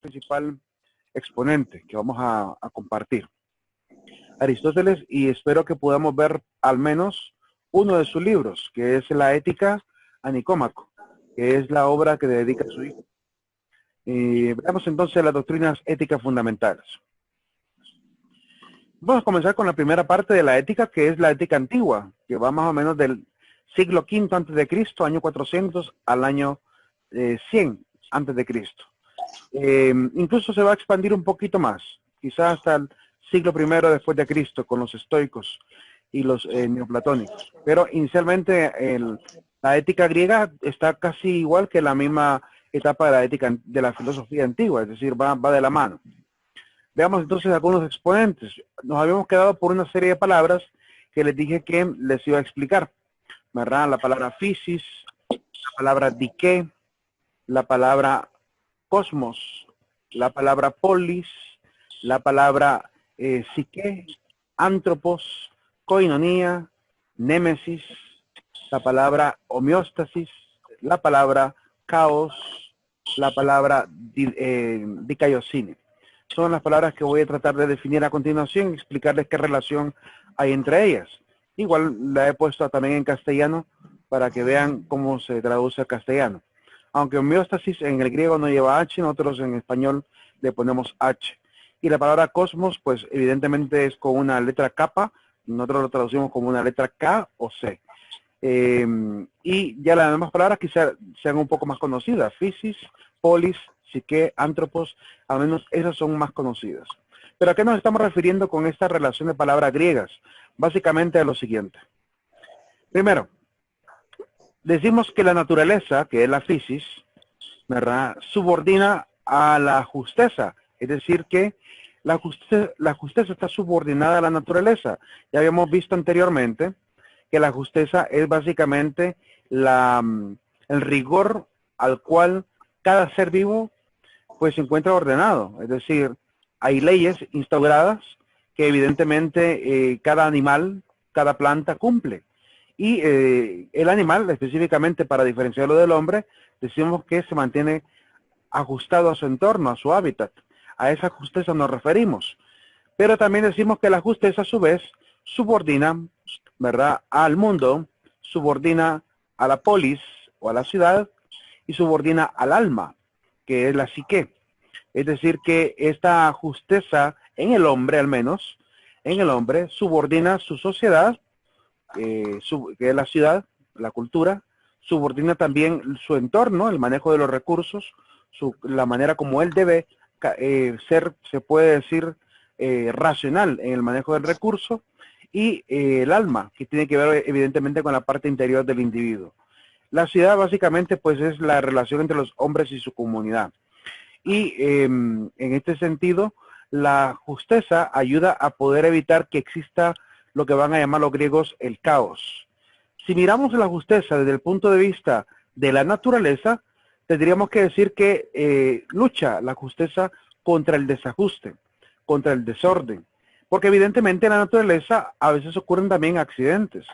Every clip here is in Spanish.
principal exponente que vamos a compartir. Aristóteles, y espero que podamos ver al menos uno de sus libros, que es la Ética a Nicómaco, que es la obra que dedica a su hijo. Veamos entonces las doctrinas éticas fundamentales. Vamos a comenzar con la primera parte de la ética, que es la ética antigua, que va más o menos del siglo V antes de Cristo, año 400, al año 100 antes de Cristo. Incluso se va a expandir un poquito más, quizás hasta el siglo I después de Cristo, con los estoicos y los neoplatónicos. Pero inicialmente la ética griega está casi igual que la misma etapa de la ética de la filosofía antigua, es decir, va de la mano. Veamos entonces algunos exponentes. Nos habíamos quedado por una serie de palabras que les dije que les iba a explicar, ¿verdad? La palabra physis, la palabra dike, la palabra cosmos, la palabra polis, la palabra psique, antropos, koinonia, némesis, la palabra homeostasis, la palabra caos, la palabra dikaiosine. Son las palabras que voy a tratar de definir a continuación y explicarles qué relación hay entre ellas. Igual la he puesto también en castellano para que vean cómo se traduce al castellano. Aunque homeostasis en el griego no lleva H, nosotros en español le ponemos H. Y la palabra cosmos, pues evidentemente es con una letra kappa, nosotros lo traducimos como una letra K o C. Y ya las demás palabras quizás sean un poco más conocidas, physis, polis, psique, antropos, al menos esas son más conocidas. Pero ¿a qué nos estamos refiriendo con esta relación de palabras griegas? Básicamente a lo siguiente. Primero, decimos que la naturaleza, que es la physis, ¿verdad?, subordina a la justeza, es decir que la justeza está subordinada a la naturaleza. Ya habíamos visto anteriormente que la justeza es básicamente el rigor al cual cada ser vivo pues se encuentra ordenado, es decir, hay leyes instauradas que evidentemente cada animal, cada planta cumple. Y el animal, específicamente para diferenciarlo del hombre, decimos que se mantiene ajustado a su entorno, a su hábitat. A esa justeza nos referimos. Pero también decimos que la justeza a su vez subordina, ¿verdad?, al mundo, subordina a la polis o a la ciudad y subordina al alma, que es la psique. Es decir, que esta justeza en el hombre, al menos, en el hombre, subordina su sociedad, que es la ciudad, la cultura, subordina también su entorno, el manejo de los recursos, la manera como él debe ser, se puede decir, racional en el manejo del recurso, y el alma, que tiene que ver evidentemente con la parte interior del individuo. La ciudad básicamente pues es la relación entre los hombres y su comunidad. Y en este sentido, la justeza ayuda a poder evitar que exista lo que van a llamar los griegos el caos. Si miramos la justeza desde el punto de vista de la naturaleza, tendríamos que decir que lucha la justeza contra el desajuste, contra el desorden, porque evidentemente en la naturaleza a veces ocurren también accidentes,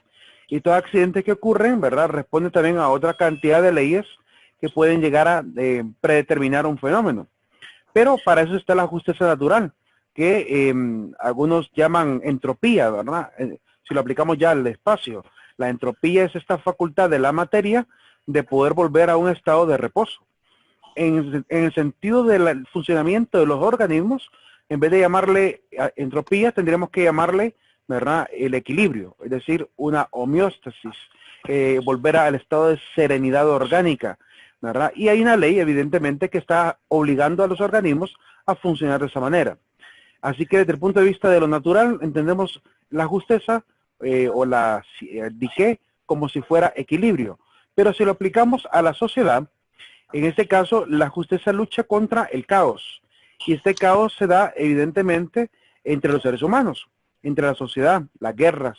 y todo accidente que ocurren, ¿verdad?, responde también a otra cantidad de leyes que pueden llegar a predeterminar un fenómeno. Pero para eso está la justeza natural, que algunos llaman entropía, ¿verdad? Si lo aplicamos ya al espacio, la entropía es esta facultad de la materia de poder volver a un estado de reposo. En el sentido del funcionamiento de los organismos, en vez de llamarle entropía, tendríamos que llamarle, ¿verdad?, el equilibrio, es decir, una homeostasis, volver al estado de serenidad orgánica, ¿verdad? Y hay una ley, evidentemente, que está obligando a los organismos a funcionar de esa manera. Así que desde el punto de vista de lo natural, entendemos la justeza o la dike como si fuera equilibrio. Pero si lo aplicamos a la sociedad, en este caso, la justeza lucha contra el caos. Y este caos se da, evidentemente, entre los seres humanos, entre la sociedad, las guerras,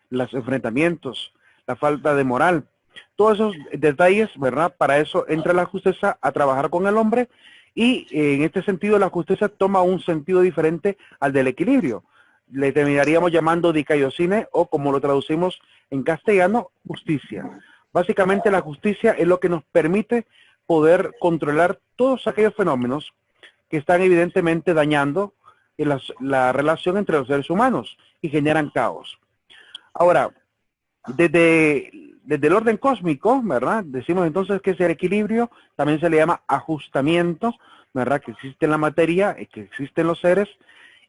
los enfrentamientos, la falta de moral. Todos esos detalles, ¿verdad? Para eso entra la justeza a trabajar con el hombre y en este sentido la justeza toma un sentido diferente al del equilibrio. Le terminaríamos llamando dikaiosine o como lo traducimos en castellano, justicia. Básicamente la justicia es lo que nos permite poder controlar todos aquellos fenómenos que están evidentemente dañando la relación entre los seres humanos y generan caos. Ahora, desde el orden cósmico, ¿verdad? Decimos entonces que es el equilibrio, también se le llama ajustamiento, ¿verdad? Que existe en la materia, que existe en los seres,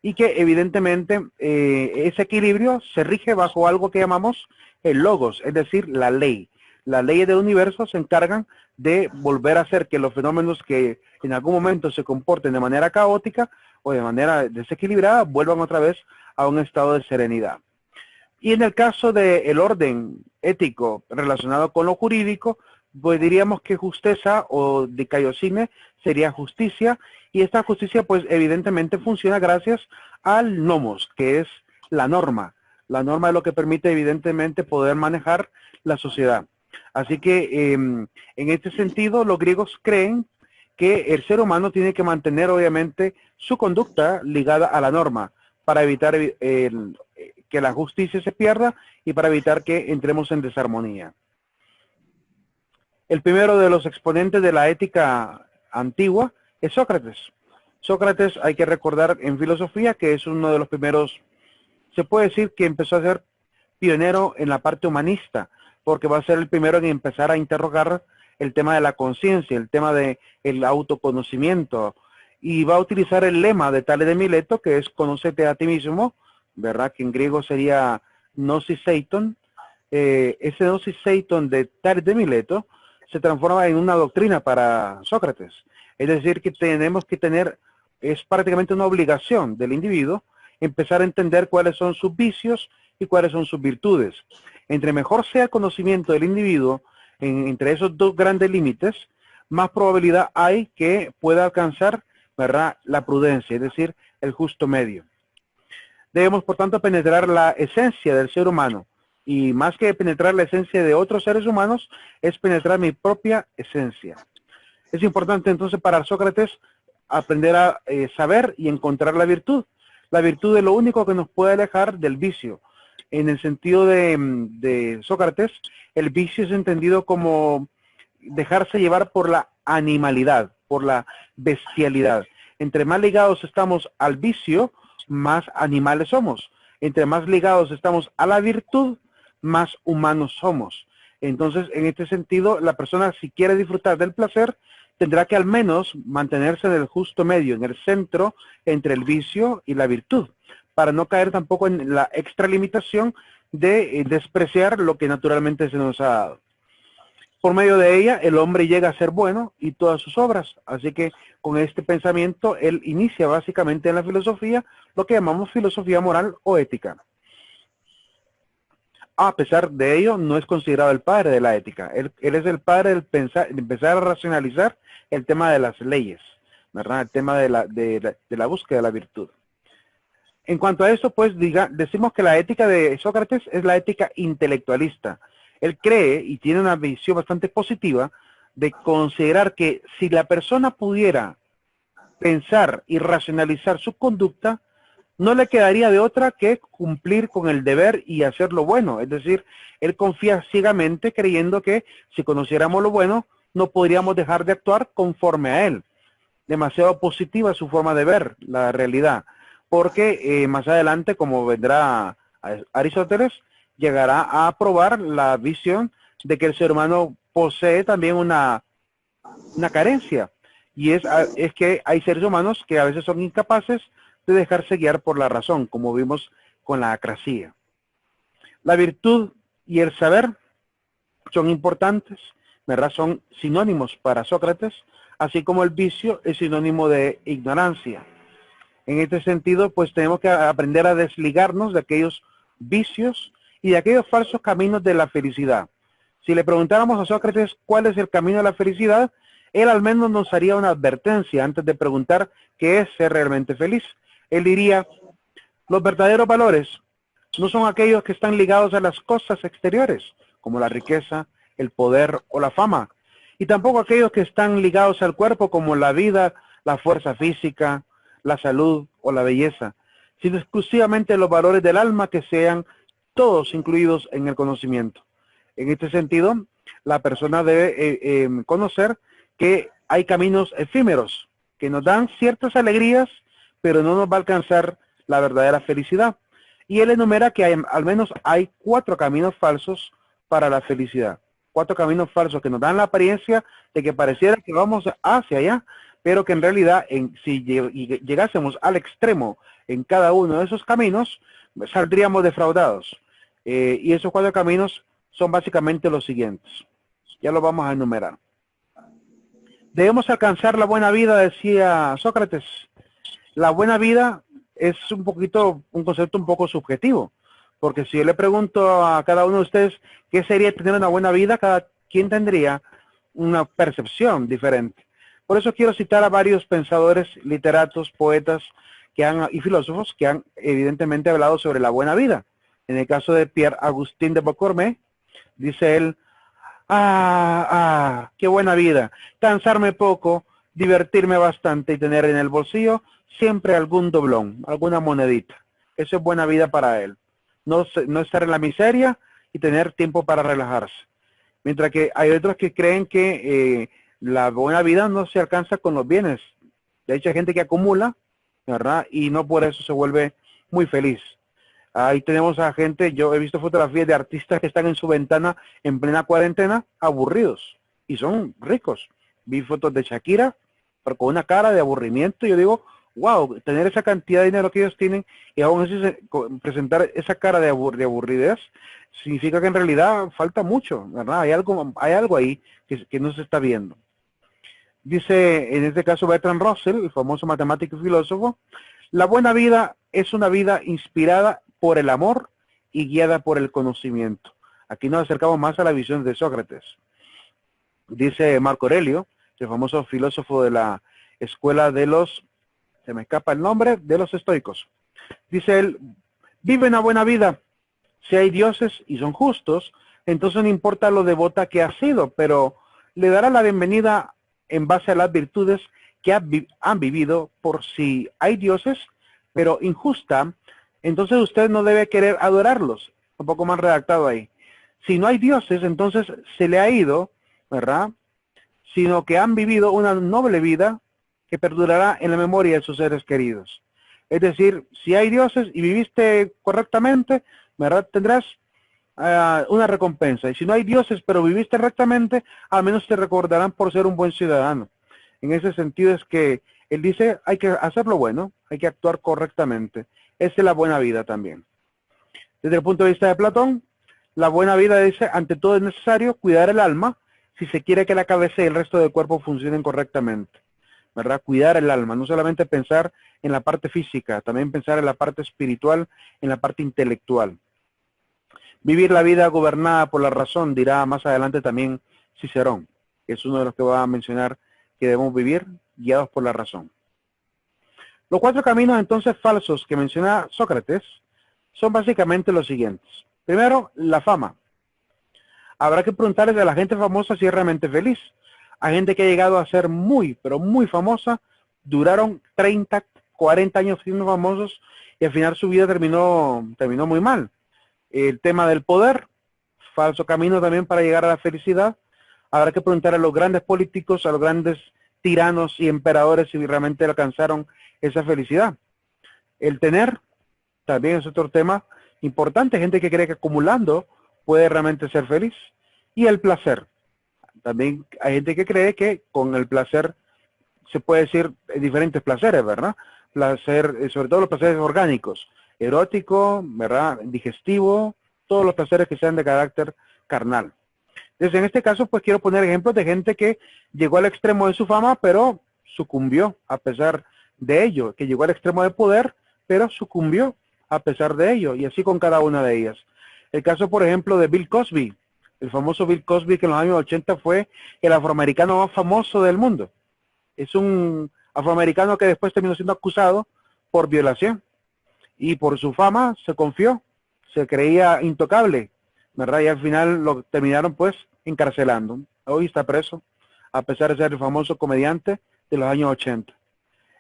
y que evidentemente ese equilibrio se rige bajo algo que llamamos el logos, es decir, la ley. Las leyes del universo se encargan de volver a hacer que los fenómenos que en algún momento se comporten de manera caótica o de manera desequilibrada vuelvan otra vez a un estado de serenidad. Y en el caso del orden ético relacionado con lo jurídico, pues diríamos que justeza o dikaiosine sería justicia, y esta justicia pues evidentemente funciona gracias al nomos, que es la norma. La norma es lo que permite evidentemente poder manejar la sociedad. Así que en este sentido los griegos creen que el ser humano tiene que mantener obviamente su conducta ligada a la norma para evitar que la justicia se pierda y para evitar que entremos en desarmonía. El primero de los exponentes de la ética antigua es Sócrates. Sócrates, hay que recordar en filosofía que es uno de los primeros, se puede decir que empezó a ser pionero en la parte humanista, porque va a ser el primero en empezar a interrogar el tema de la conciencia, el tema del autoconocimiento, y va a utilizar el lema de Tales de Mileto, que es conócete a ti mismo, ¿verdad? Que en griego sería gnosis eiton. Ese gnosis eiton de Tales de Mileto se transforma en una doctrina para Sócrates. Es decir, que tenemos que tener, es prácticamente una obligación del individuo, empezar a entender cuáles son sus vicios y cuáles son sus virtudes. Entre mejor sea el conocimiento del individuo, entre esos dos grandes límites, más probabilidad hay que pueda alcanzar, ¿verdad?, la prudencia, es decir, el justo medio. Debemos, por tanto, penetrar la esencia del ser humano. Y más que penetrar la esencia de otros seres humanos, es penetrar mi propia esencia. Es importante, entonces, para Sócrates, aprender a saber y encontrar la virtud. La virtud es lo único que nos puede alejar del vicio. En el sentido de Sócrates, el vicio es entendido como dejarse llevar por la animalidad, por la bestialidad. Entre más ligados estamos al vicio, más animales somos. Entre más ligados estamos a la virtud, más humanos somos. Entonces, en este sentido, la persona, si quiere disfrutar del placer, tendrá que al menos mantenerse en el justo medio, en el centro entre el vicio y la virtud, para no caer tampoco en la extralimitación de despreciar lo que naturalmente se nos ha dado. Por medio de ella, el hombre llega a ser bueno y todas sus obras. Así que con este pensamiento, él inicia básicamente en la filosofía lo que llamamos filosofía moral o ética. A pesar de ello, no es considerado el padre de la ética. Él es el padre del pensar, de empezar a racionalizar el tema de las leyes, ¿verdad? El tema de la búsqueda de la virtud. En cuanto a eso, pues decimos que la ética de Sócrates es la ética intelectualista. Él cree y tiene una visión bastante positiva de considerar que si la persona pudiera pensar y racionalizar su conducta, no le quedaría de otra que cumplir con el deber y hacer lo bueno. Es decir, él confía ciegamente creyendo que si conociéramos lo bueno, no podríamos dejar de actuar conforme a él. Demasiado positiva su forma de ver la realidad, porque más adelante, como vendrá Aristóteles, llegará a aprobar la visión de que el ser humano posee también una carencia, y es que hay seres humanos que a veces son incapaces de dejarse guiar por la razón, como vimos con la acrasia. La virtud y el saber son importantes, ¿verdad? Son sinónimos para Sócrates, así como el vicio es sinónimo de ignorancia. En este sentido, pues tenemos que aprender a desligarnos de aquellos vicios y de aquellos falsos caminos de la felicidad. Si le preguntáramos a Sócrates cuál es el camino de la felicidad, él al menos nos haría una advertencia antes de preguntar qué es ser realmente feliz. Él diría, los verdaderos valores no son aquellos que están ligados a las cosas exteriores, como la riqueza, el poder o la fama, y tampoco aquellos que están ligados al cuerpo, como la vida, la fuerza física, la salud o la belleza, sino exclusivamente los valores del alma, que sean todos incluidos en el conocimiento. En este sentido, la persona debe conocer que hay caminos efímeros, que nos dan ciertas alegrías, pero no nos va a alcanzar la verdadera felicidad. Y él enumera que al menos hay 4 caminos falsos para la felicidad. 4 caminos falsos que nos dan la apariencia de que pareciera que vamos hacia allá, pero que en realidad, si llegásemos al extremo en cada uno de esos caminos, saldríamos defraudados. Y esos 4 caminos son básicamente los siguientes. Ya los vamos a enumerar. Debemos alcanzar la buena vida, decía Sócrates. La buena vida es un concepto un poco subjetivo, porque si yo le pregunto a cada uno de ustedes qué sería tener una buena vida, cada quien tendría una percepción diferente. Por eso quiero citar a varios pensadores, literatos, poetas y filósofos que han evidentemente hablado sobre la buena vida. En el caso de Pierre Agustín de Bourcormé, dice él: qué buena vida, cansarme poco, divertirme bastante y tener en el bolsillo siempre algún doblón, alguna monedita. Eso es buena vida para él. No estar en la miseria y tener tiempo para relajarse. Mientras que hay otros que creen que la buena vida no se alcanza con los bienes. De hecho, hay gente que acumula, ¿verdad? Y no por eso se vuelve muy feliz. Ahí tenemos a gente, yo he visto fotografías de artistas que están en su ventana en plena cuarentena, aburridos, y son ricos. Vi fotos de Shakira, pero con una cara de aburrimiento, y yo digo, wow, tener esa cantidad de dinero que ellos tienen, y aún así presentar esa cara de aburridez, significa que en realidad falta mucho, ¿verdad? Hay algo ahí que no se está viendo. Dice, en este caso, Bertrand Russell, el famoso matemático y filósofo: la buena vida es una vida inspirada por el amor y guiada por el conocimiento. Aquí nos acercamos más a la visión de Sócrates. Dice Marco Aurelio, el famoso filósofo de la escuela de se me escapa el nombre, de los estoicos. Dice él: vive una buena vida. Si hay dioses y son justos, entonces no importa lo devota que ha sido, pero le dará la bienvenida en base a las virtudes que han vivido. Por si hay dioses, pero injusta, entonces usted no debe querer adorarlos. Un poco más redactado ahí. Si no hay dioses, entonces se le ha ido, ¿verdad? Sino que han vivido una noble vida que perdurará en la memoria de sus seres queridos. Es decir, si hay dioses y viviste correctamente, ¿verdad? Tendrás una recompensa. Y si no hay dioses, pero viviste rectamente, al menos te recordarán por ser un buen ciudadano. En ese sentido es que él dice, hay que hacer lo bueno, hay que actuar correctamente. Esa es la buena vida también. Desde el punto de vista de Platón, la buena vida dice, ante todo es necesario cuidar el alma si se quiere que la cabeza y el resto del cuerpo funcionen correctamente, ¿verdad? Cuidar el alma, no solamente pensar en la parte física, también pensar en la parte espiritual, en la parte intelectual. Vivir la vida gobernada por la razón, dirá más adelante también Cicerón, que es uno de los que va a mencionar que debemos vivir guiados por la razón. Los 4 caminos entonces falsos que menciona Sócrates son básicamente los siguientes. Primero, la fama. Habrá que preguntarles a la gente famosa si es realmente feliz. Hay gente que ha llegado a ser muy, pero muy famosa, duraron 30, 40 años siendo famosos y al final su vida terminó muy mal. El tema del poder, falso camino también para llegar a la felicidad. Habrá que preguntar a los grandes políticos, a los grandes tiranos y emperadores si realmente alcanzaron esa felicidad. El tener también es otro tema importante. Gente que cree que acumulando puede realmente ser feliz. Y el placer. También hay gente que cree que con el placer se puede decir diferentes placeres, ¿verdad? Placer, sobre todo los placeres orgánicos, erótico, ¿verdad? Digestivo, todos los placeres que sean de carácter carnal. Entonces, en este caso, pues quiero poner ejemplos de gente que llegó al extremo de su fama, pero sucumbió a pesar de ello, que llegó al extremo de poder, pero sucumbió a pesar de ello, y así con cada una de ellas. El caso, por ejemplo, de Bill Cosby, el famoso Bill Cosby, que en los años 80 fue el afroamericano más famoso del mundo. Es un afroamericano que después terminó siendo acusado por violación, y por su fama se confió, se creía intocable, ¿verdad? Y al final lo terminaron pues encarcelando. Hoy está preso, a pesar de ser el famoso comediante de los años 80.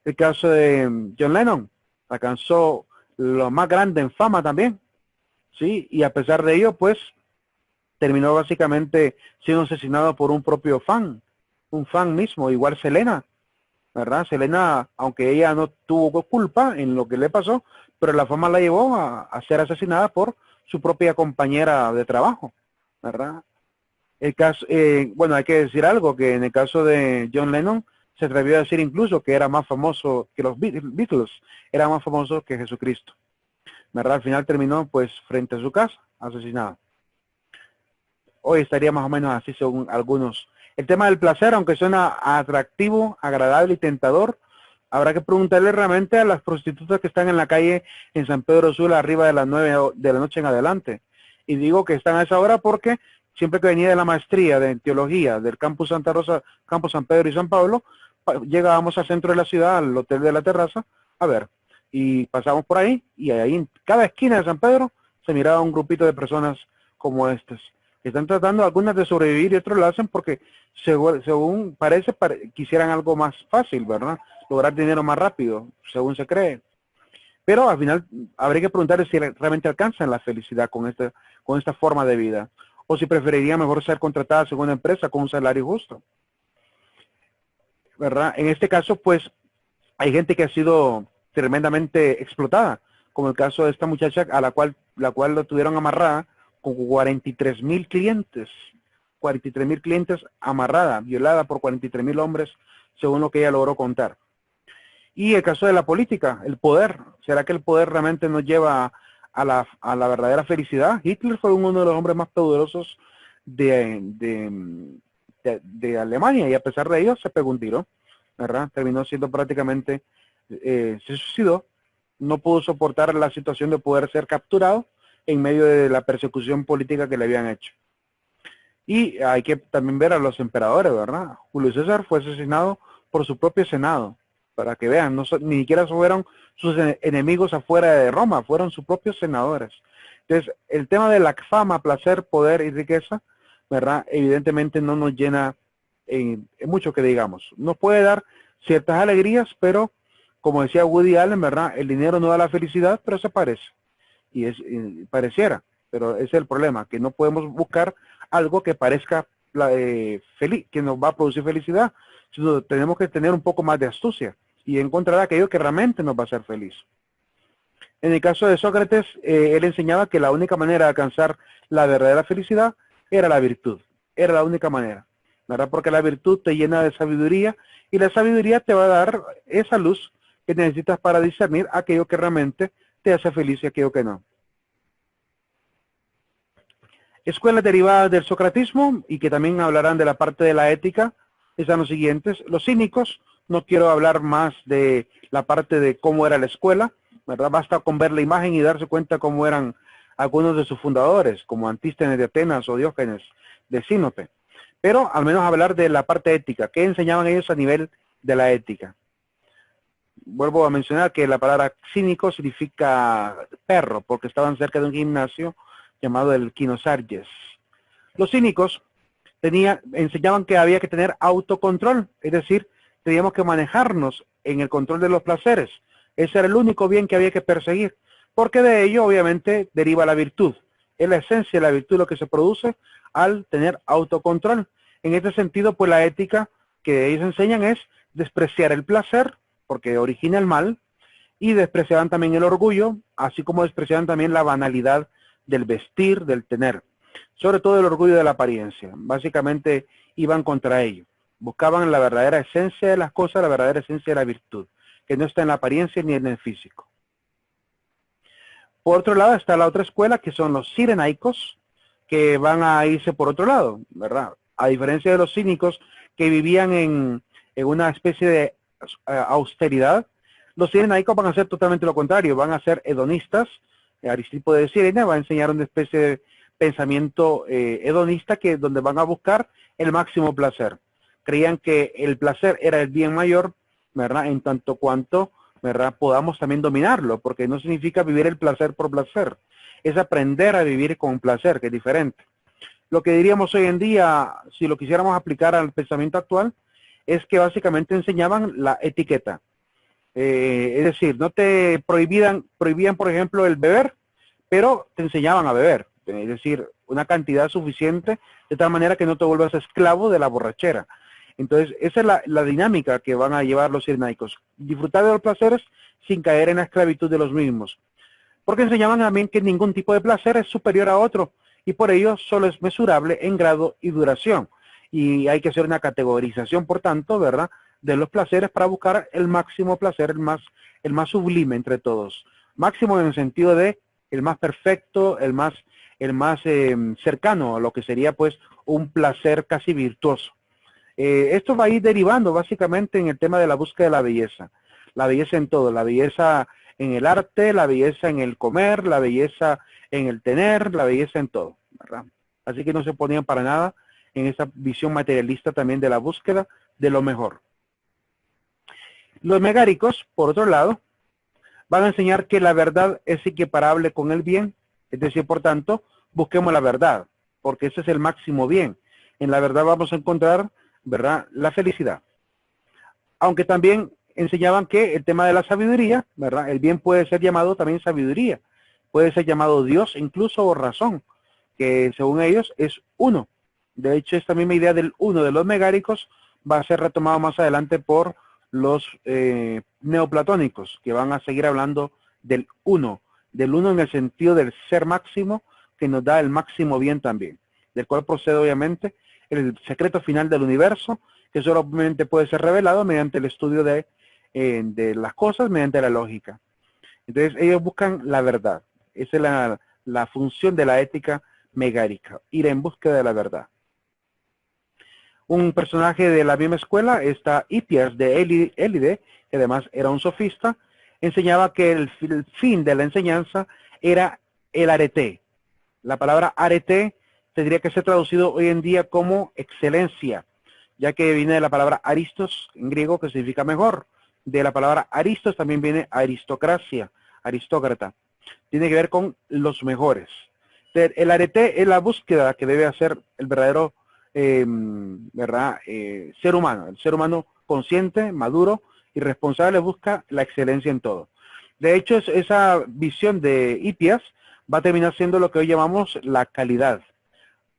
El caso de John Lennon, alcanzó lo más grande en fama también, ¿sí? Y a pesar de ello, pues, terminó básicamente siendo asesinado por un propio fan, un fan mismo, igual Selena, ¿verdad? Selena, aunque ella no tuvo culpa en lo que le pasó, pero la fama la llevó a ser asesinada por su propia compañera de trabajo, ¿verdad? El caso, bueno, hay que decir algo, que en el caso de John Lennon se atrevió a decir incluso que era más famoso que los Beatles, era más famoso que Jesucristo, ¿verdad? Al final terminó pues frente a su casa, asesinado. Hoy estaría más o menos así según algunos. El tema del placer, aunque suena atractivo, agradable y tentador, habrá que preguntarle realmente a las prostitutas que están en la calle en San Pedro Sula arriba de las 9 de la noche en adelante. Y digo que están a esa hora porque siempre que venía de la maestría de teología del campus Santa Rosa, campus San Pedro y San Pablo, llegábamos al centro de la ciudad, al hotel de la terraza, a ver, y pasamos por ahí, y ahí en cada esquina de San Pedro se miraba un grupito de personas como estas. Están tratando algunas de sobrevivir y otros lo hacen porque según parece quisieran algo más fácil, ¿verdad? Lograr dinero más rápido, según se cree. Pero al final habría que preguntar si realmente alcanzan la felicidad con esta forma de vida, o si preferirían mejor ser contratadas en una empresa con un salario justo, ¿verdad? En este caso, pues, hay gente que ha sido tremendamente explotada, como el caso de esta muchacha a la cual lo tuvieron amarrada con 43,000 clientes, 43,000 clientes amarrada, violada por 43,000 hombres, según lo que ella logró contar. Y el caso de la política, el poder, ¿será que el poder realmente nos lleva a la verdadera felicidad? Hitler fue uno de los hombres más poderosos de Alemania, y a pesar de ello se pegó un tiro, ¿verdad? Terminó siendo prácticamente, se suicidó, no pudo soportar la situación de poder ser capturado en medio de la persecución política que le habían hecho. Y hay que también ver a los emperadores, ¿verdad? Julio César fue asesinado por su propio senado, para que vean, ni siquiera fueron sus enemigos afuera de Roma, fueron sus propios senadores. Entonces, el tema de la fama, placer, poder y riqueza, ¿verdad? Evidentemente no nos llena en mucho que digamos. Nos puede dar ciertas alegrías, pero como decía Woody Allen, ¿verdad? El dinero no da la felicidad, pero se parece. Y pareciera, pero ese es el problema, que no podemos buscar algo que parezca feliz, que nos va a producir felicidad, sino tenemos que tener un poco más de astucia y encontrar aquello que realmente nos va a hacer feliz. En el caso de Sócrates, él enseñaba que la única manera de alcanzar la verdadera felicidad era la virtud, era la única manera, ¿verdad? Porque la virtud te llena de sabiduría y la sabiduría te va a dar esa luz que necesitas para discernir aquello que realmente te hace feliz y aquello que no. Escuelas derivadas del socratismo y que también hablarán de la parte de la ética están los siguientes. Los cínicos, no quiero hablar más de la parte de cómo era la escuela, ¿verdad? Basta con ver la imagen y darse cuenta cómo eran algunos de sus fundadores, como Antístenes de Atenas o Diógenes de Sinope. Pero al menos hablar de la parte ética, ¿qué enseñaban ellos a nivel de la ética? Vuelvo a mencionar que la palabra cínico significa perro, porque estaban cerca de un gimnasio llamado el Quinosarges. Los cínicos enseñaban que había que tener autocontrol, es decir, teníamos que manejarnos en el control de los placeres. Ese era el único bien que había que perseguir, porque de ello obviamente deriva la virtud. Es la esencia de la virtud lo que se produce al tener autocontrol. En este sentido, pues la ética que ellos enseñan es despreciar el placer, porque origina el mal, y despreciaban también el orgullo, así como despreciaban también la banalidad del vestir, del tener, sobre todo el orgullo de la apariencia. Básicamente iban contra ello, buscaban la verdadera esencia de las cosas, la verdadera esencia de la virtud, que no está en la apariencia ni en el físico. Por otro lado está la otra escuela, que son los cirenaicos, que van a irse por otro lado, ¿verdad? A diferencia de los cínicos, que vivían en una especie de austeridad, los cirenaicos van a ser totalmente lo contrario, van a ser hedonistas. Aristipo de Cirene va a enseñar una especie de pensamiento hedonista, donde van a buscar el máximo placer. Creían que el placer era el bien mayor, ¿verdad? En tanto cuanto, ¿verdad?, podamos también dominarlo, porque no significa vivir el placer por placer, es aprender a vivir con placer, que es diferente. Lo que diríamos hoy en día, si lo quisiéramos aplicar al pensamiento actual, es que básicamente enseñaban la etiqueta. Es decir, no te prohibían, por ejemplo, el beber, pero te enseñaban a beber. Es decir, una cantidad suficiente, de tal manera que no te vuelvas esclavo de la borrachera. Entonces, esa es la dinámica que van a llevar los cirenhaicos. Disfrutar de los placeres sin caer en la esclavitud de los mismos. Porque enseñaban también que ningún tipo de placer es superior a otro y por ello solo es mesurable en grado y duración. Y hay que hacer una categorización, por tanto, ¿verdad?, de los placeres para buscar el máximo placer, el más sublime entre todos. Máximo en el sentido de el más perfecto, el más cercano a lo que sería pues un placer casi virtuoso. Esto va a ir derivando básicamente en el tema de la búsqueda de la belleza en todo, la belleza en el arte, la belleza en el comer, la belleza en el tener, la belleza en todo, ¿verdad? Así que no se ponían para nada en esa visión materialista también de la búsqueda de lo mejor. Los megáricos, por otro lado, van a enseñar que la verdad es equiparable con el bien, es decir, por tanto, busquemos la verdad, porque ese es el máximo bien. En la verdad vamos a encontrar, ¿verdad?, la felicidad. Aunque también enseñaban que el tema de la sabiduría, ¿verdad?, el bien puede ser llamado también sabiduría, puede ser llamado Dios incluso o razón, que según ellos es uno. De hecho, esta misma idea del uno de los megáricos va a ser retomado más adelante por los neoplatónicos, que van a seguir hablando del uno en el sentido del ser máximo, que nos da el máximo bien también, del cual procede obviamente el secreto final del universo, que solamente puede ser revelado mediante el estudio de las cosas, mediante la lógica. Entonces ellos buscan la verdad. Esa es la función de la ética megárica, ir en búsqueda de la verdad. Un personaje de la misma escuela está Hipias de Élide, que además era un sofista, enseñaba que el fin de la enseñanza era el arete. La palabra arete tendría que ser traducido hoy en día como excelencia, ya que viene de la palabra aristos en griego, que significa mejor. De la palabra aristos también viene aristocracia, aristócrata. Tiene que ver con los mejores. El arete es la búsqueda que debe hacer el verdadero ser humano. El ser humano consciente, maduro y responsable busca la excelencia en todo. De hecho, esa visión de Hipias va a terminar siendo lo que hoy llamamos la calidad.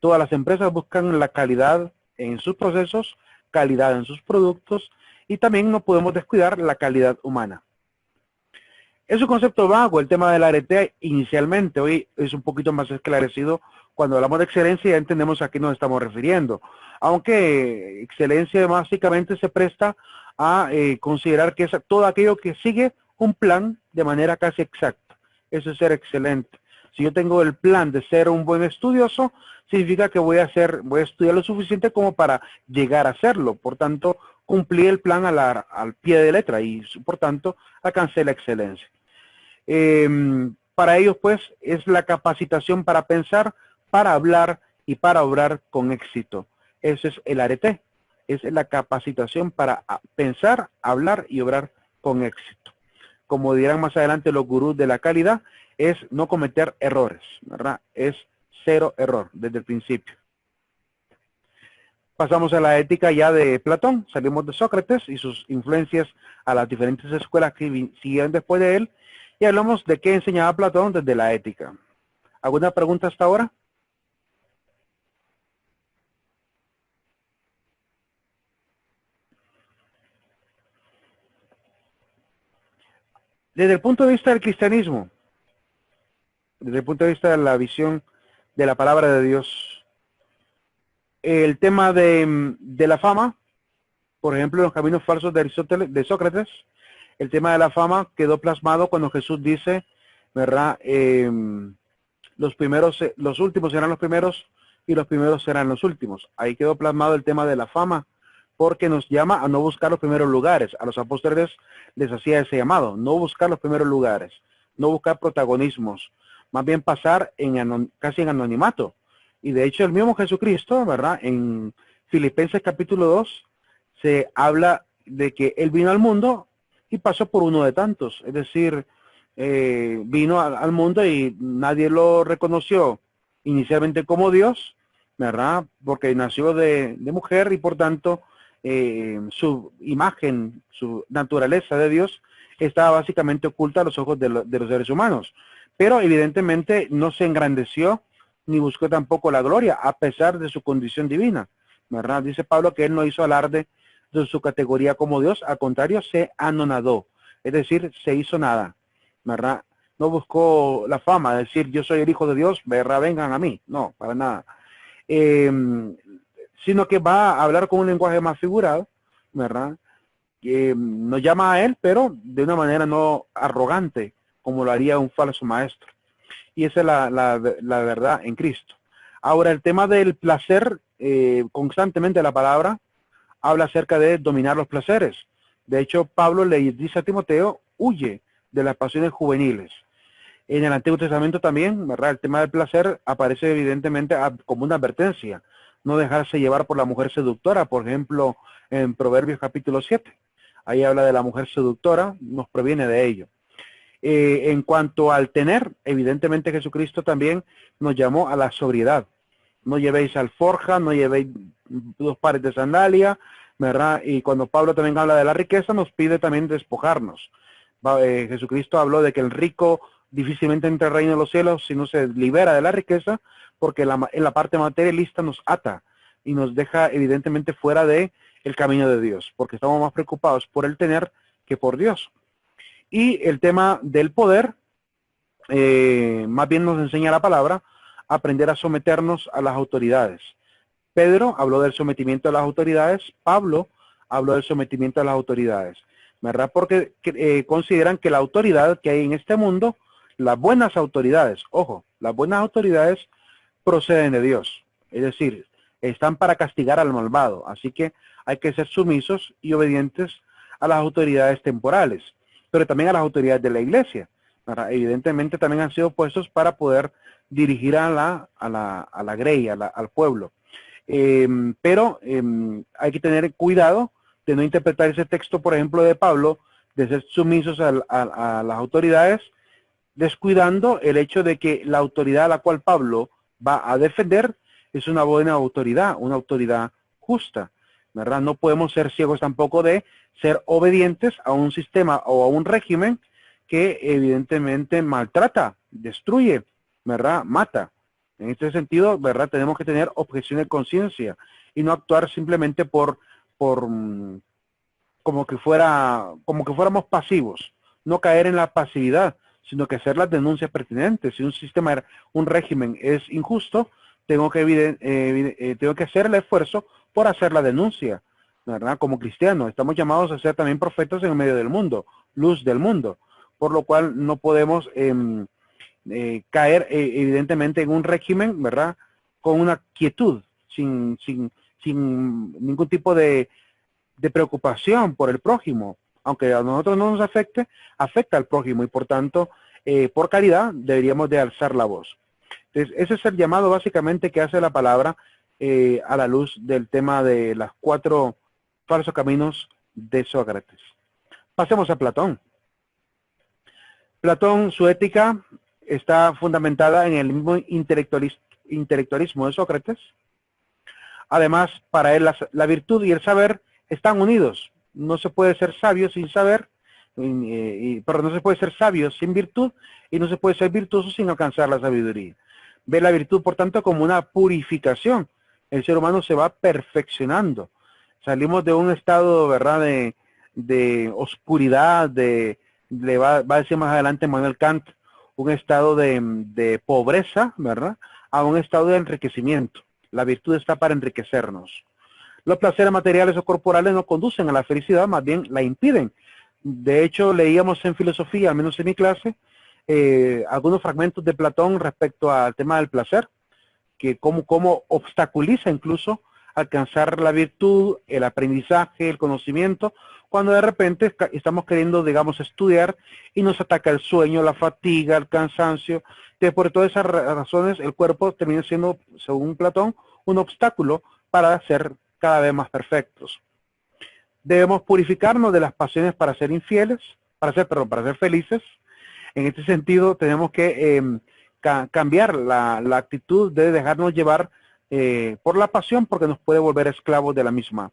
Todas las empresas buscan la calidad en sus procesos, calidad en sus productos y también no podemos descuidar la calidad humana. Es un concepto vago el tema del arete inicialmente, hoy es un poquito más esclarecido. Cuando hablamos de excelencia ya entendemos a qué nos estamos refiriendo, aunque excelencia básicamente se presta a considerar que es todo aquello que sigue un plan de manera casi exacta. Eso es ser excelente. Si yo tengo el plan de ser un buen estudioso, significa que voy a estudiar lo suficiente como para llegar a hacerlo. Por tanto, cumplí el plan al pie de letra y por tanto alcancé la excelencia. Para ellos pues es la capacitación para pensar, para hablar y para obrar con éxito. Ese es el arete, es la capacitación para pensar, hablar y obrar con éxito. Como dirán más adelante los gurús de la calidad, es no cometer errores, ¿verdad? Es cero error desde el principio. Pasamos a la ética ya de Platón, salimos de Sócrates y sus influencias a las diferentes escuelas que siguieron después de él, y hablamos de qué enseñaba Platón desde la ética. ¿Alguna pregunta hasta ahora? Desde el punto de vista del cristianismo, desde el punto de vista de la visión de la palabra de Dios, el tema de la fama, por ejemplo, en los caminos falsos de Sócrates, el tema de la fama quedó plasmado cuando Jesús dice, ¿verdad? Los últimos serán los primeros y los primeros serán los últimos. Ahí quedó plasmado el tema de la fama, porque nos llama a no buscar los primeros lugares. A los apóstoles les hacía ese llamado, no buscar los primeros lugares, no buscar protagonismos, más bien pasar casi en anonimato. Y de hecho el mismo Jesucristo, ¿verdad? En Filipenses capítulo 2 se habla de que Él vino al mundo y pasó por uno de tantos. Es decir, vino al mundo y nadie lo reconoció inicialmente como Dios, ¿verdad? Porque nació de mujer y por tanto su imagen, su naturaleza de Dios estaba básicamente oculta a los ojos de los seres humanos. Pero evidentemente no se engrandeció ni buscó tampoco la gloria, a pesar de su condición divina. ¿verdad? Dice Pablo que él no hizo alarde de su categoría como Dios, al contrario, se anonadó, es decir, se hizo nada, ¿verdad? No buscó la fama, decir yo soy el hijo de Dios, ¿verdad? Vengan a mí, no, para nada. Eh, Sino que va a hablar con un lenguaje más figurado, ¿verdad? Que nos llama a él, pero de una manera no arrogante, como lo haría un falso maestro. Y esa es la verdad en Cristo. Ahora, el tema del placer, constantemente la palabra habla acerca de dominar los placeres. De hecho, Pablo le dice a Timoteo, huye de las pasiones juveniles. En el Antiguo Testamento también, ¿verdad? El tema del placer aparece evidentemente como una advertencia. No dejarse llevar por la mujer seductora, por ejemplo, en Proverbios capítulo 7. Ahí habla de la mujer seductora, nos previene de ello. En cuanto al tener, evidentemente Jesucristo también nos llamó a la sobriedad. No llevéis alforja, no llevéis 2 pares de sandalia, ¿verdad? Y cuando Pablo también habla de la riqueza, nos pide también despojarnos. Jesucristo habló de que el rico difícilmente entra al reino de los cielos si no se libera de la riqueza, porque en la parte materialista nos ata y nos deja evidentemente fuera de el camino de Dios, porque estamos más preocupados por el tener que por Dios. Y el tema del poder, más bien nos enseña la palabra, aprender a someternos a las autoridades. Pedro habló del sometimiento a las autoridades, Pablo habló del sometimiento a las autoridades, ¿verdad? Porque consideran que la autoridad que hay en este mundo, las buenas autoridades, ojo, las buenas autoridades proceden de Dios, es decir, están para castigar al malvado, así que hay que ser sumisos y obedientes a las autoridades temporales, pero también a las autoridades de la iglesia, ¿verdad? Evidentemente también han sido puestos para poder dirigir a la grey, al pueblo. Pero hay que tener cuidado de no interpretar ese texto, por ejemplo, de Pablo, de ser sumisos a las autoridades, descuidando el hecho de que la autoridad a la cual Pablo va a defender es una buena autoridad, una autoridad justa, ¿verdad? No podemos ser ciegos tampoco de ser obedientes a un sistema o a un régimen que evidentemente maltrata, destruye, ¿verdad? Mata. En este sentido, ¿verdad? Tenemos que tener objeción de conciencia y no actuar simplemente por como que fuéramos pasivos, no caer en la pasividad, sino que hacer las denuncias pertinentes. Si un sistema, un régimen es injusto, tengo que hacer el esfuerzo por hacer la denuncia, ¿verdad? Como cristianos, estamos llamados a ser también profetas en el medio del mundo, luz del mundo, por lo cual no podemos caer evidentemente en un régimen, ¿verdad? Con una quietud, sin ningún tipo de preocupación por el prójimo, aunque a nosotros no nos afecte, afecta al prójimo y por tanto, por caridad, deberíamos de alzar la voz. Entonces, ese es el llamado básicamente que hace la palabra a la luz del tema de los 4 falsos caminos de Sócrates. Pasemos a Platón. Platón, su ética está fundamentada en el mismo intelectualismo de Sócrates. Además, para él la virtud y el saber están unidos. No se puede ser sabio sin saber, pero no se puede ser sabio sin virtud y no se puede ser virtuoso sin alcanzar la sabiduría. Ve la virtud, por tanto, como una purificación. El ser humano se va perfeccionando. Salimos de un estado, ¿verdad?, de oscuridad, va a decir más adelante Manuel Kant, un estado de pobreza, ¿verdad?, a un estado de enriquecimiento. La virtud está para enriquecernos. Los placeres materiales o corporales no conducen a la felicidad, más bien la impiden. De hecho, leíamos en filosofía, al menos en mi clase, algunos fragmentos de Platón respecto al tema del placer, que cómo obstaculiza incluso alcanzar la virtud, el aprendizaje, el conocimiento, cuando de repente estamos queriendo, digamos, estudiar y nos ataca el sueño, la fatiga, el cansancio. Entonces, por todas esas razones, el cuerpo termina siendo, según Platón, un obstáculo para ser cada vez más perfectos. Debemos purificarnos de las pasiones para ser infieles, para ser felices. En este sentido, tenemos que cambiar la actitud de dejarnos llevar por la pasión, porque nos puede volver esclavos de la misma.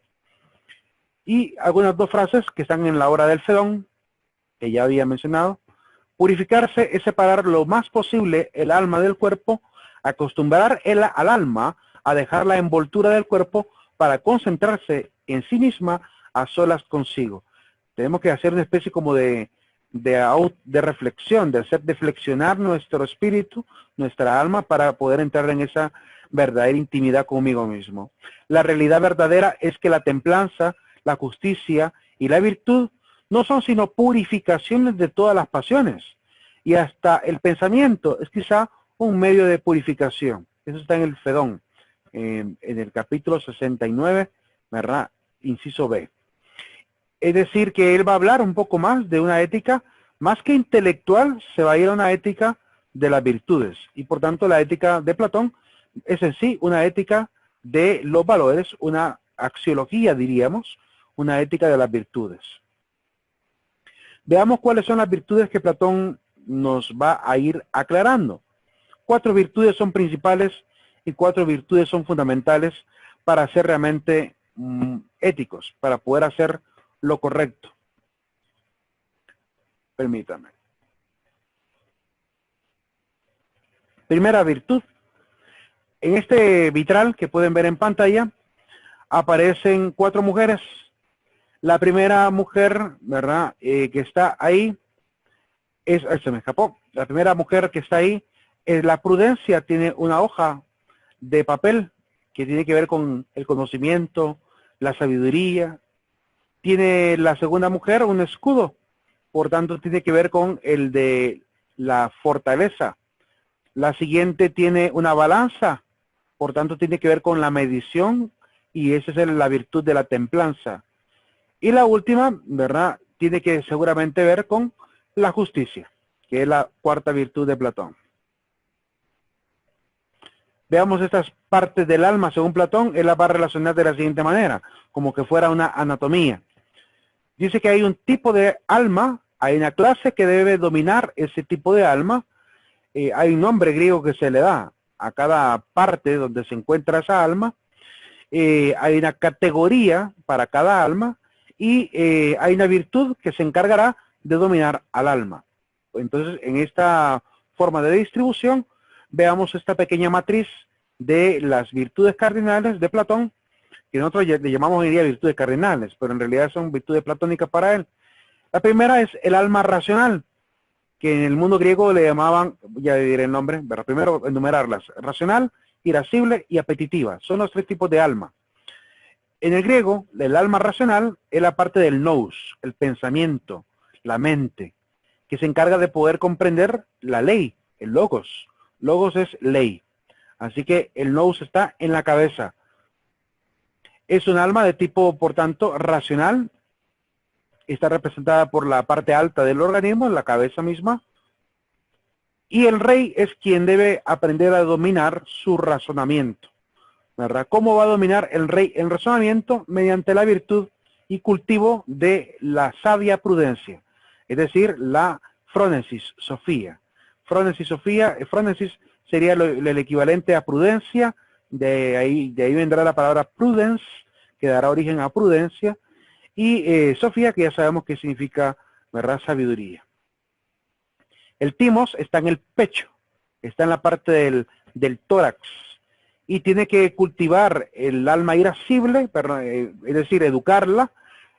Y algunas 2 frases que están en la obra del Fedón, que ya había mencionado. Purificarse es separar lo más posible el alma del cuerpo, acostumbrar al alma a dejar la envoltura del cuerpo para concentrarse en sí misma a solas consigo. Tenemos que hacer una especie como de reflexión, de hacer flexionar nuestro espíritu, nuestra alma, para poder entrar en esa verdadera intimidad conmigo mismo. La realidad verdadera es que la templanza, la justicia y la virtud no son sino purificaciones de todas las pasiones. Y hasta el pensamiento es quizá un medio de purificación. Eso está en el Fedón, en el capítulo 69, ¿verdad? Inciso B. Es decir, que él va a hablar un poco más de una ética, más que intelectual, se va a ir a una ética de las virtudes. Y por tanto, la ética de Platón es en sí una ética de los valores, una axiología, diríamos, una ética de las virtudes. Veamos cuáles son las virtudes que Platón nos va a ir aclarando. 4 virtudes son principales y 4 virtudes son fundamentales para ser realmente éticos, para poder hacer lo correcto. Permítame. Primera virtud. En este vitral que pueden ver en pantalla aparecen 4 mujeres. La primera mujer, ¿verdad? Que está ahí se me escapó. La primera mujer que está ahí es la prudencia. Tiene una hoja de papel que tiene que ver con el conocimiento, la sabiduría. Tiene la segunda mujer un escudo, por tanto tiene que ver con el de la fortaleza. La siguiente tiene una balanza, por tanto tiene que ver con la medición, y esa es la virtud de la templanza. Y la última, ¿verdad? Tiene que seguramente ver con la justicia, que es la 4ª virtud de Platón. Veamos estas partes del alma según Platón. Él las va a relacionar de la siguiente manera, como que fuera una anatomía. Dice que hay un tipo de alma, hay una clase que debe dominar ese tipo de alma. Hay un nombre griego que se le da a cada parte donde se encuentra esa alma. Hay una categoría para cada alma y hay una virtud que se encargará de dominar al alma. Entonces, en esta forma de distribución, veamos esta pequeña matriz de las virtudes cardinales de Platón, que nosotros le llamamos hoy en día virtudes cardinales, pero en realidad son virtudes platónicas para él. La primera es el alma racional, que en el mundo griego le llamaban, ya diré el nombre, pero primero enumerarlas: racional, irascible y apetitiva. Son los 3 tipos de alma. En el griego, el alma racional es la parte del nous, el pensamiento, la mente, que se encarga de poder comprender la ley, el logos. Logos es ley. Así que el nous está en la cabeza. Es un alma de tipo, por tanto, racional. Está representada por la parte alta del organismo, la cabeza misma. Y el rey es quien debe aprender a dominar su razonamiento, ¿verdad? ¿Cómo va a dominar el rey el razonamiento? Mediante la virtud y cultivo de la sabia prudencia, es decir, la frónesis, sofía. Frónesis, sofía, frónesis sería el equivalente a prudencia. De ahí vendrá la palabra prudence, que dará origen a prudencia, y sofía, que ya sabemos que significa, ¿verdad?, sabiduría. El timos está en el pecho, está en la parte del tórax, y tiene que cultivar el alma irascible, es decir, educarla,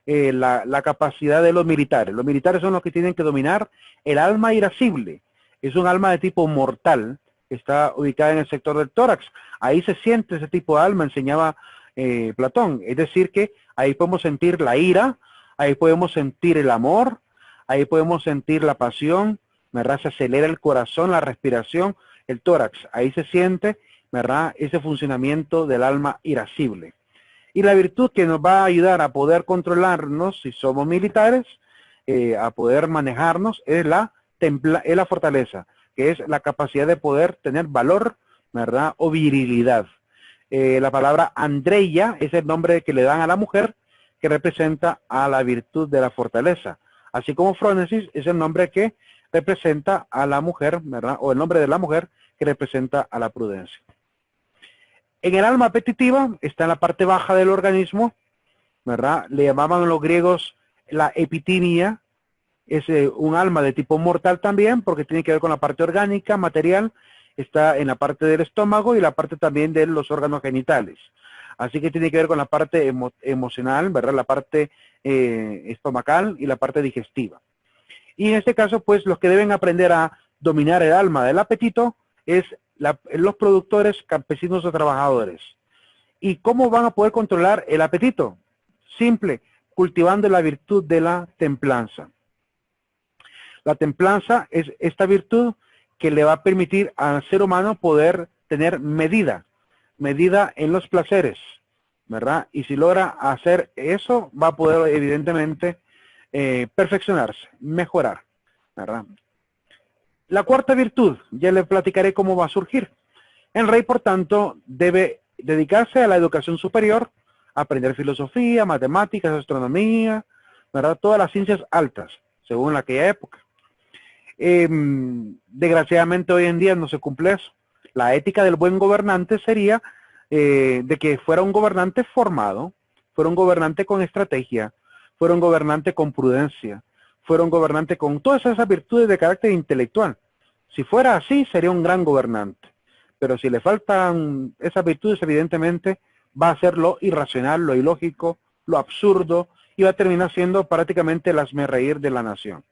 la capacidad de los militares. Los militares son los que tienen que dominar el alma irascible. Es un alma de tipo mortal, está ubicada en el sector del tórax. Ahí se siente ese tipo de alma, enseñaba Platón. Es decir, que ahí podemos sentir la ira, ahí podemos sentir el amor, ahí podemos sentir la pasión, ¿verdad? Se acelera el corazón, la respiración, el tórax. Ahí se siente, ¿verdad?, ese funcionamiento del alma irascible. Y la virtud que nos va a ayudar a poder controlarnos, si somos militares, a poder manejarnos, es la fortaleza, que es la capacidad de poder tener valor, ¿verdad?, o virilidad. La palabra Andreia es el nombre que le dan a la mujer, que representa a la virtud de la fortaleza. Así como Frónesis es el nombre que representa a la mujer, ¿verdad?, o el nombre de la mujer que representa a la prudencia. En el alma apetitiva está en la parte baja del organismo, ¿verdad? Le llamaban los griegos la epitimia. Es un alma de tipo mortal también, porque tiene que ver con la parte orgánica, material. Está en la parte del estómago y la parte también de los órganos genitales. Así que tiene que ver con la parte emocional, ¿verdad? La parte estomacal y la parte digestiva. Y en este caso, pues, los que deben aprender a dominar el alma del apetito es los productores, campesinos o trabajadores. ¿Y cómo van a poder controlar el apetito? Simple, cultivando la virtud de la templanza. La templanza es esta virtud que le va a permitir al ser humano poder tener medida en los placeres, ¿verdad? Y si logra hacer eso, va a poder evidentemente perfeccionarse, mejorar, ¿verdad? La cuarta virtud, ya le platicaré cómo va a surgir. El rey, por tanto, debe dedicarse a la educación superior, aprender filosofía, matemáticas, astronomía, ¿verdad? Todas las ciencias altas, según aquella época. Desgraciadamente hoy en día no se cumple eso. La ética del buen gobernante sería de que fuera un gobernante formado, fuera un gobernante con estrategia, fuera un gobernante con prudencia, fuera un gobernante con todas esas virtudes de carácter intelectual. Si fuera así, sería un gran gobernante. Pero si le faltan esas virtudes, evidentemente va a ser lo irracional, lo ilógico, lo absurdo, y va a terminar siendo prácticamente el hazmerreír de la nación.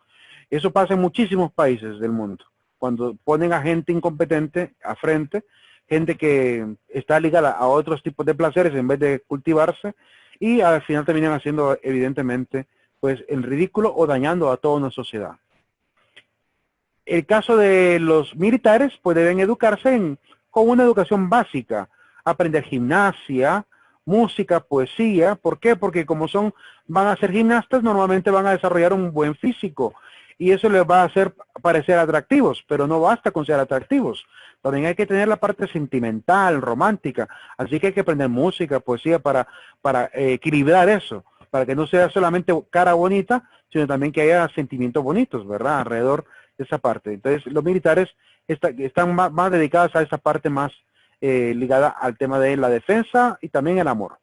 Eso pasa en muchísimos países del mundo. Cuando ponen a gente incompetente a frente, gente que está ligada a otros tipos de placeres en vez de cultivarse, y al final terminan haciendo evidentemente pues el ridículo o dañando a toda una sociedad. El caso de los militares, pues deben educarse con una educación básica, aprender gimnasia, música, poesía. ¿Por qué? Porque como van a ser gimnastas, normalmente van a desarrollar un buen físico y eso les va a hacer parecer atractivos, pero no basta con ser atractivos. También hay que tener la parte sentimental, romántica, así que hay que aprender música, poesía para equilibrar eso, para que no sea solamente cara bonita, sino también que haya sentimientos bonitos, ¿verdad? Alrededor de esa parte. Entonces, los militares están más dedicados a esa parte más ligada al tema de la defensa y también el amor.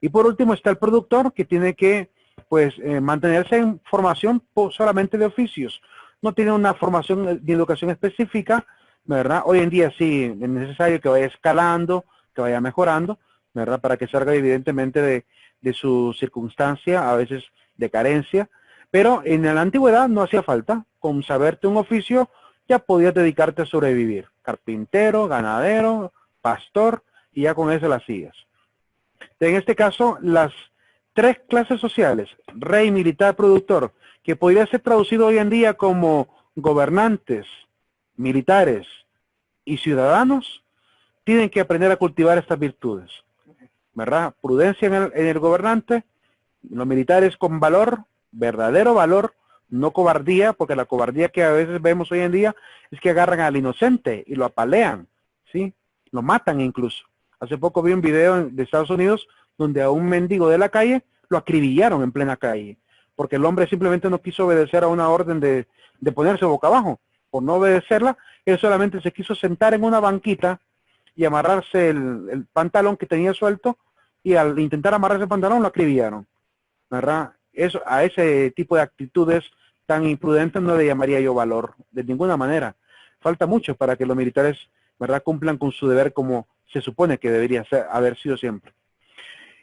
Y por último está el productor, que tiene que pues mantenerse en formación solamente de oficios. No tiene una formación de educación específica, ¿verdad? Hoy en día sí es necesario que vaya escalando, que vaya mejorando, ¿verdad? Para que salga evidentemente de su circunstancia, a veces de carencia. Pero en la antigüedad no hacía falta. Con saberte un oficio ya podías dedicarte a sobrevivir. Carpintero, ganadero, pastor, y ya con eso la hacías. En este caso, las tres clases sociales, rey, militar, productor, que podría ser traducido hoy en día como gobernantes, militares y ciudadanos, tienen que aprender a cultivar estas virtudes, ¿verdad? Prudencia en el gobernante, los militares con valor, verdadero valor, no cobardía, porque la cobardía que a veces vemos hoy en día es que agarran al inocente y lo apalean, ¿sí? Lo matan incluso. Hace poco vi un video de Estados Unidos donde a un mendigo de la calle lo acribillaron en plena calle, porque el hombre simplemente no quiso obedecer a una orden de ponerse boca abajo. Por no obedecerla, él solamente se quiso sentar en una banquita y amarrarse el pantalón que tenía suelto, y al intentar amarrarse el pantalón lo acribillaron, ¿verdad? Eso, a ese tipo de actitudes tan imprudentes no le llamaría yo valor, de ninguna manera. Falta mucho para que los militares, ¿verdad?, cumplan con su deber como se supone que debería haber sido siempre.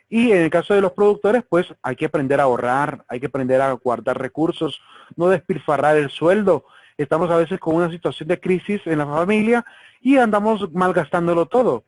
Y en el caso de los productores, pues hay que aprender a ahorrar, hay que aprender a guardar recursos, no despilfarrar el sueldo. Estamos a veces con una situación de crisis en la familia y andamos malgastándolo todo.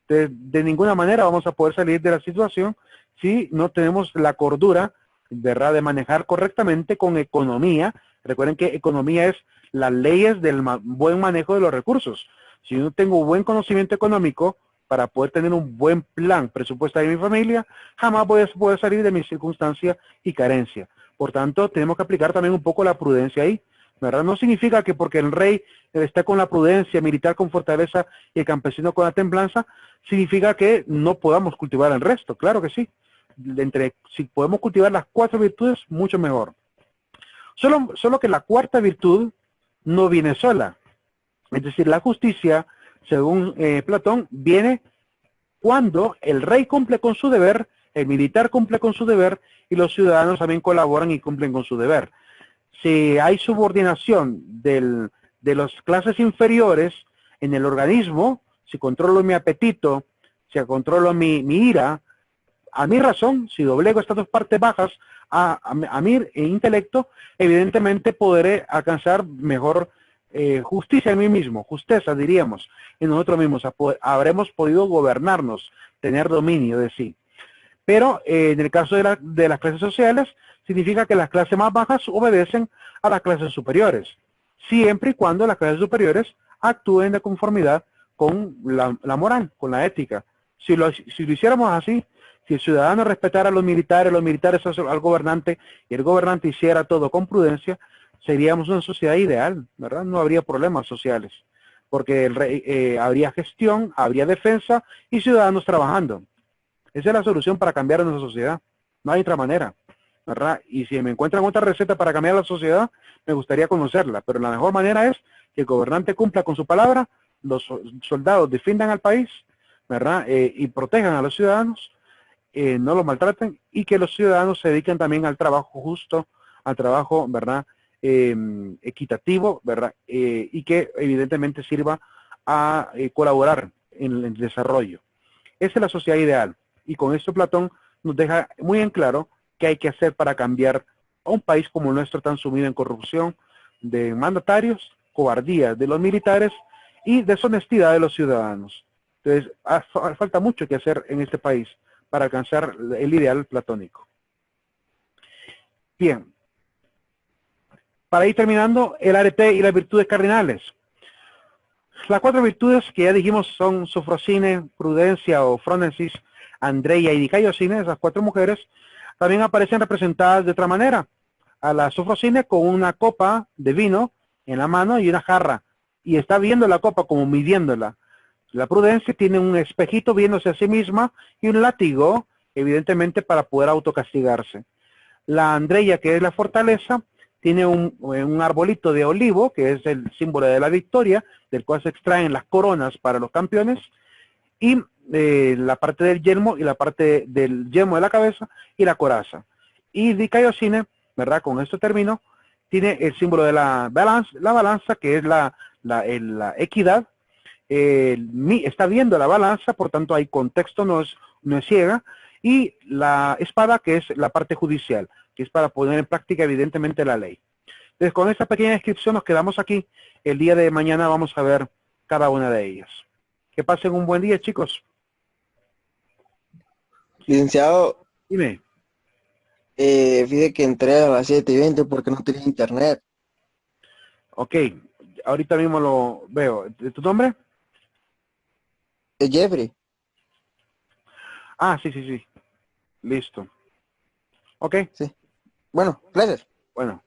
De ninguna manera vamos a poder salir de la situación si no tenemos la cordura, ¿verdad?, de manejar correctamente con economía. Recuerden que economía es las leyes del buen manejo de los recursos. Si yo tengo buen conocimiento económico para poder tener un buen plan presupuestario en mi familia, jamás voy a poder salir de mi circunstancia y carencia. Por tanto, tenemos que aplicar también un poco la prudencia ahí, ¿verdad? No significa que porque el rey está con la prudencia, militar con fortaleza y el campesino con la templanza, significa que no podamos cultivar el resto. Claro que sí. Si podemos cultivar las cuatro virtudes, mucho mejor. Solo que la cuarta virtud no viene sola. Es decir, la justicia, según Platón, viene cuando el rey cumple con su deber, el militar cumple con su deber y los ciudadanos también colaboran y cumplen con su deber. Si hay subordinación de las clases inferiores en el organismo, si controlo mi apetito, si controlo mi ira, a mi razón, si doblego estas dos partes bajas a mi intelecto, evidentemente podré alcanzar mejor justicia en mí mismo, justeza diríamos, en nosotros mismos. Habremos podido gobernarnos, tener dominio de sí. Pero en el caso de las clases sociales, significa que las clases más bajas obedecen a las clases superiores, siempre y cuando las clases superiores actúen de conformidad con la moral, con la ética. Si lo hiciéramos así, si el ciudadano respetara a los militares al gobernante, y el gobernante hiciera todo con prudencia, seríamos una sociedad ideal, ¿verdad? No habría problemas sociales, porque habría gestión, habría defensa y ciudadanos trabajando. Esa es la solución para cambiar nuestra sociedad. No hay otra manera, ¿verdad? Y si me encuentran otra receta para cambiar la sociedad, me gustaría conocerla, pero la mejor manera es que el gobernante cumpla con su palabra, los soldados defiendan al país, ¿verdad? Y protejan a los ciudadanos, no los maltraten, y que los ciudadanos se dediquen también al trabajo justo, al trabajo, ¿verdad? Equitativo, ¿verdad? Y que evidentemente sirva a colaborar en el desarrollo. Esa es la sociedad ideal. Y con esto Platón nos deja muy en claro qué hay que hacer para cambiar a un país como el nuestro tan sumido en corrupción de mandatarios, cobardía de los militares y deshonestidad de los ciudadanos. Entonces, falta mucho que hacer en este país para alcanzar el ideal platónico. Bien. Para ir terminando, el arete y las virtudes cardinales. Las 4 virtudes que ya dijimos son Sofrosine, Prudencia o Frónesis, Andreia y Dicaiosine, esas 4 mujeres, también aparecen representadas de otra manera. A la Sofrosine con una copa de vino en la mano y una jarra, y está viendo la copa como midiéndola. La Prudencia tiene un espejito viéndose a sí misma y un látigo, evidentemente para poder autocastigarse. La Andreia, que es la fortaleza, tiene un arbolito de olivo, que es el símbolo de la victoria, del cual se extraen las coronas para los campeones, y la parte del yelmo y la parte del yelmo de la cabeza y la coraza. Y Dicaiosine, ¿verdad? Con esto termino, tiene el símbolo de la balanza, que es la equidad. Está viendo la balanza, por tanto hay contexto, no es ciega, y la espada, que es la parte judicial, que es para poner en práctica evidentemente la ley. Entonces, con esta pequeña descripción nos quedamos aquí. El día de mañana vamos a ver cada una de ellas. Que pasen un buen día, chicos. Licenciado, Dime. fíjate que entré a las 7:20 porque no tenía internet. Ok, ahorita mismo lo veo. ¿Tu nombre? ¿Es Jeffrey? Ah, sí. Listo. Ok, Sí. Bueno, gracias. bueno.